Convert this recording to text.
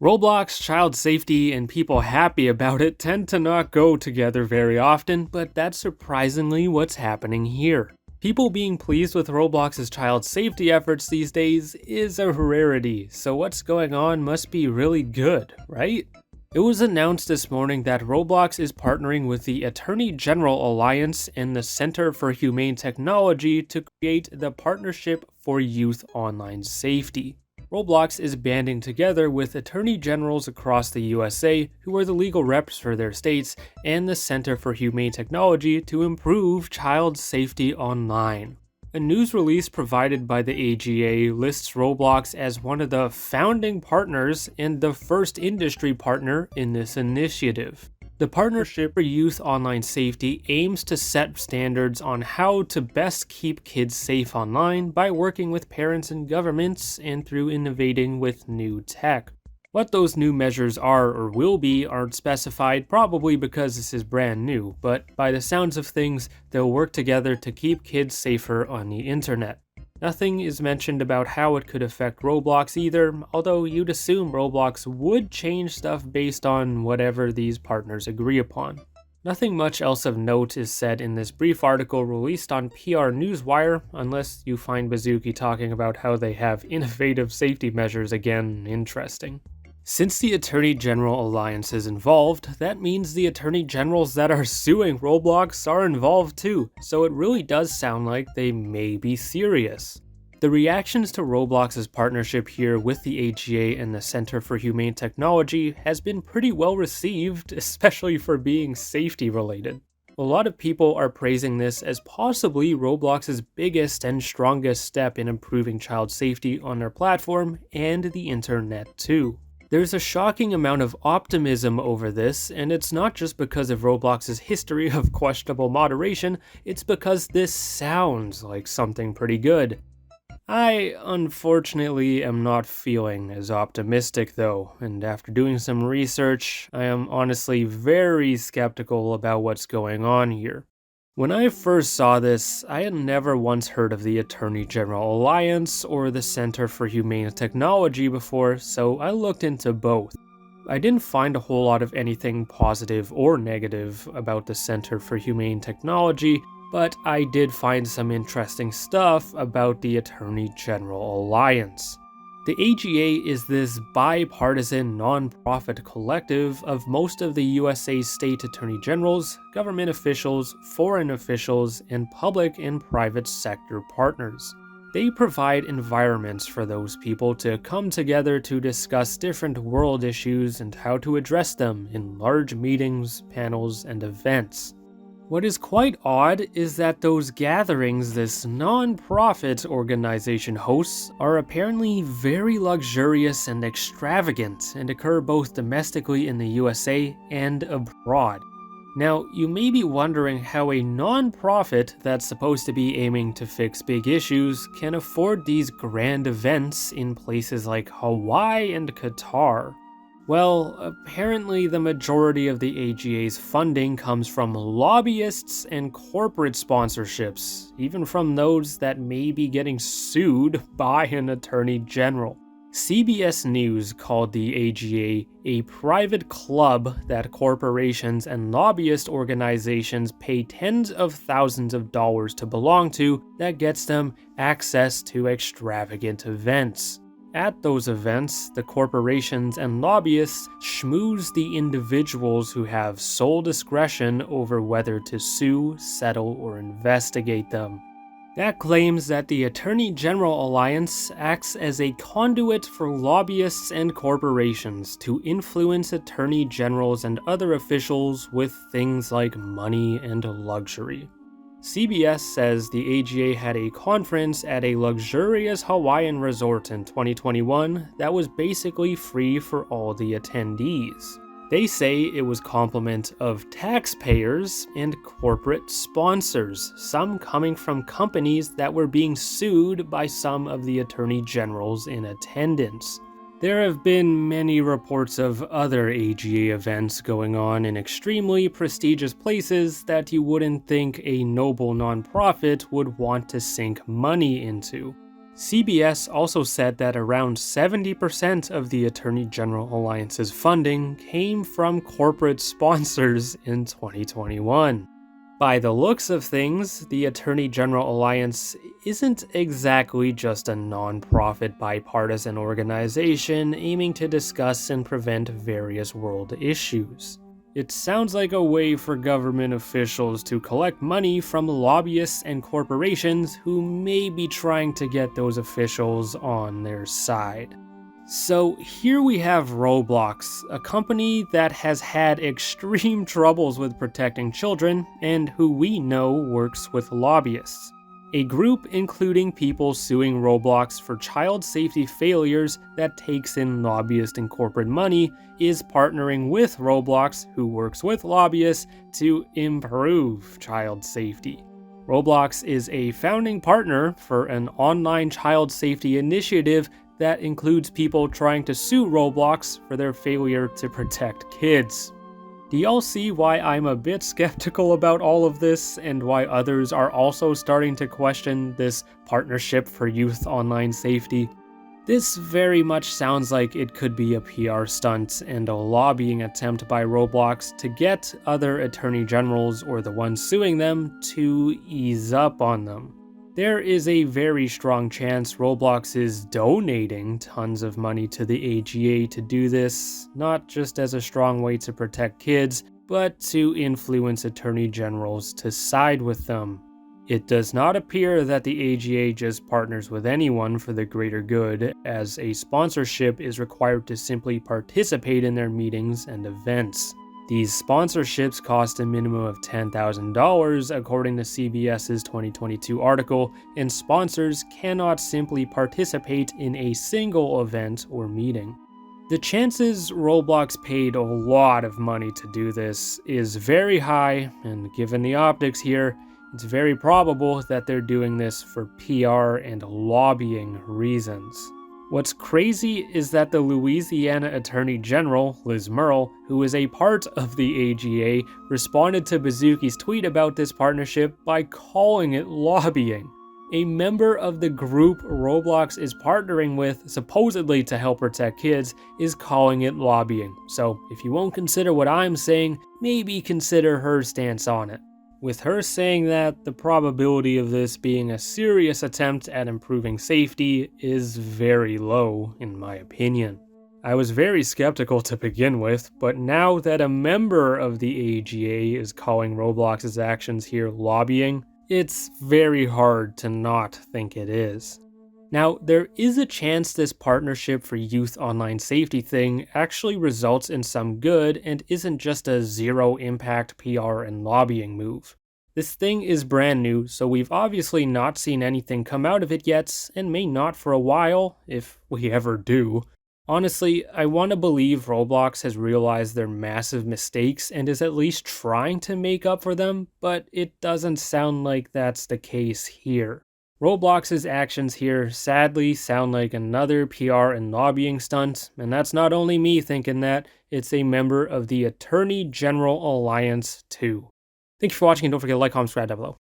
Roblox, child safety, and people happy about it tend to not go together very often, but that's surprisingly what's happening here. People being pleased with Roblox's child safety efforts these days is a rarity, so what's going on must be really good, right? It was announced this morning that Roblox is partnering with the Attorney General Alliance and the Center for Humane Technology to create the Partnership for Youth Online Safety. Roblox is banding together with attorney generals across the USA who are the legal reps for their states and the Center for Humane Technology to improve child safety online. A news release provided by the AGA lists Roblox as one of the founding partners and the first industry partner in this initiative. The Partnership for Youth Online Safety aims to set standards on how to best keep kids safe online by working with parents and governments and through innovating with new tech. What those new measures are or will be aren't specified, probably because this is brand new, but by the sounds of things, they'll work together to keep kids safer on the internet. Nothing is mentioned about how it could affect Roblox either, although you'd assume Roblox would change stuff based on whatever these partners agree upon. Nothing much else of note is said in this brief article released on PR Newswire, unless you find Bazooki talking about how they have innovative safety measures again interesting. Since the Attorney General Alliance is involved, that means the Attorney Generals that are suing Roblox are involved too, so it really does sound like they may be serious. The reactions to Roblox's partnership here with the AGA and the Center for Humane Technology has been pretty well received, especially for being safety related. A lot of people are praising this as possibly Roblox's biggest and strongest step in improving child safety on their platform and the internet too. There's a shocking amount of optimism over this, and it's not just because of Roblox's history of questionable moderation, it's because this sounds like something pretty good. I, unfortunately, am not feeling as optimistic though, and after doing some research, I am honestly very skeptical about what's going on here. When I first saw this, I had never once heard of the Attorney General Alliance or the Center for Humane Technology before, so I looked into both. I didn't find a whole lot of anything positive or negative about the Center for Humane Technology, but I did find some interesting stuff about the Attorney General Alliance. The AGA is this bipartisan non-profit collective of most of the USA's state attorney generals, government officials, foreign officials, and public and private sector partners. They provide environments for those people to come together to discuss different world issues and how to address them in large meetings, panels, and events. What is quite odd is that those gatherings this non-profit organization hosts are apparently very luxurious and extravagant and occur both domestically in the USA and abroad. Now, you may be wondering how a non-profit that's supposed to be aiming to fix big issues can afford these grand events in places like Hawaii and Qatar. Well, apparently the majority of the AGA's funding comes from lobbyists and corporate sponsorships, even from those that may be getting sued by an attorney general. CBS News called the AGA a private club that corporations and lobbyist organizations pay tens of thousands of dollars to belong to that gets them access to extravagant events. At those events, the corporations and lobbyists schmooze the individuals who have sole discretion over whether to sue, settle, or investigate them. That claims that the Attorney General Alliance acts as a conduit for lobbyists and corporations to influence attorney generals and other officials with things like money and luxury. CBS says the AGA had a conference at a luxurious Hawaiian resort in 2021 that was basically free for all the attendees. They say it was complement of taxpayers and corporate sponsors, some coming from companies that were being sued by some of the attorney generals in attendance. There have been many reports of other AGA events going on in extremely prestigious places that you wouldn't think a noble nonprofit would want to sink money into. CBS also said that around 70% of the Attorney General Alliance's funding came from corporate sponsors in 2021. By the looks of things, the Attorney General Alliance isn't exactly just a non-profit bipartisan organization aiming to discuss and prevent various world issues. It sounds like a way for government officials to collect money from lobbyists and corporations who may be trying to get those officials on their side. So here we have Roblox, a company that has had extreme troubles with protecting children and who we know works with lobbyists. A group including people suing Roblox for child safety failures that takes in lobbyist and corporate money is partnering with Roblox, who works with lobbyists, to improve child safety. Roblox is a founding partner for an online child safety initiative that includes people trying to sue Roblox for their failure to protect kids. Do y'all see why I'm a bit skeptical about all of this, and why others are also starting to question this partnership for youth online safety? This very much sounds like it could be a PR stunt and a lobbying attempt by Roblox to get other attorney generals or the ones suing them to ease up on them. There is a very strong chance Roblox is donating tons of money to the AGA to do this, not just as a strong way to protect kids, but to influence attorney generals to side with them. It does not appear that the AGA just partners with anyone for the greater good, as a sponsorship is required to simply participate in their meetings and events. These sponsorships cost a minimum of $10,000 according to CBS's 2022 article, and sponsors cannot simply participate in a single event or meeting. The chances Roblox paid a lot of money to do this is very high, and given the optics here, it's very probable that they're doing this for PR and lobbying reasons. What's crazy is that the Louisiana Attorney General, Liz Murrill, who is a part of the AGA, responded to Bazooki's tweet about this partnership by calling it lobbying. A member of the group Roblox is partnering with, supposedly to help protect kids, is calling it lobbying. So if you won't consider what I'm saying, maybe consider her stance on it. With her saying that, the probability of this being a serious attempt at improving safety is very low, in my opinion. I was very skeptical to begin with, but now that a member of the AGA is calling Roblox's actions here lobbying, it's very hard to not think it is. Now, there is a chance this partnership for youth online safety thing actually results in some good and isn't just a zero-impact PR and lobbying move. This thing is brand new, so we've obviously not seen anything come out of it yet, and may not for a while, if we ever do. Honestly, I want to believe Roblox has realized their massive mistakes and is at least trying to make up for them, but it doesn't sound like that's the case here. Roblox's actions here sadly sound like another PR and lobbying stunt, and that's not only me thinking that, it's a member of the Attorney General Alliance too. Thank you for watching, and don't forget to like, comment, subscribe down below.